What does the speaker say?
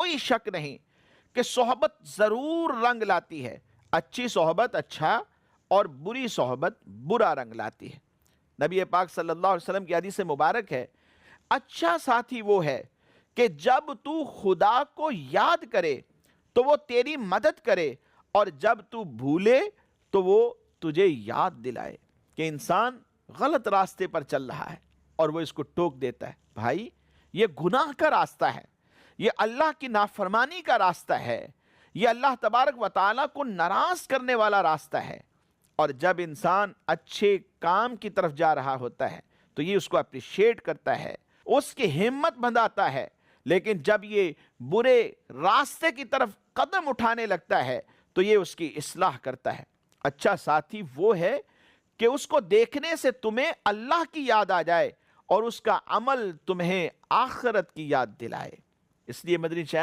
کوئی شک نہیں کہ صحبت ضرور رنگ لاتی ہے. اچھی صحبت اچھا اور بری صحبت برا رنگ لاتی ہے. نبی پاک صلی اللہ علیہ وسلم کی حدیث مبارک ہے، اچھا ساتھی وہ ہے کہ جب تو خدا کو یاد کرے تو وہ تیری مدد کرے، اور جب تو بھولے تو وہ تجھے یاد دلائے کہ انسان غلط راستے پر چل رہا ہے اور وہ اس کو ٹوک دیتا ہے، بھائی یہ گناہ کا راستہ ہے، یہ اللہ کی نافرمانی کا راستہ ہے، یہ اللہ تبارک و تعالیٰ کو ناراض کرنے والا راستہ ہے. اور جب انسان اچھے کام کی طرف جا رہا ہوتا ہے تو یہ اس کو اپریشیٹ کرتا ہے، اس کی ہمت بندھاتا ہے. لیکن جب یہ برے راستے کی طرف قدم اٹھانے لگتا ہے تو یہ اس کی اصلاح کرتا ہے. اچھا ساتھی وہ ہے کہ اس کو دیکھنے سے تمہیں اللہ کی یاد آ جائے اور اس کا عمل تمہیں آخرت کی یاد دلائے. اس لیے مدنی چینل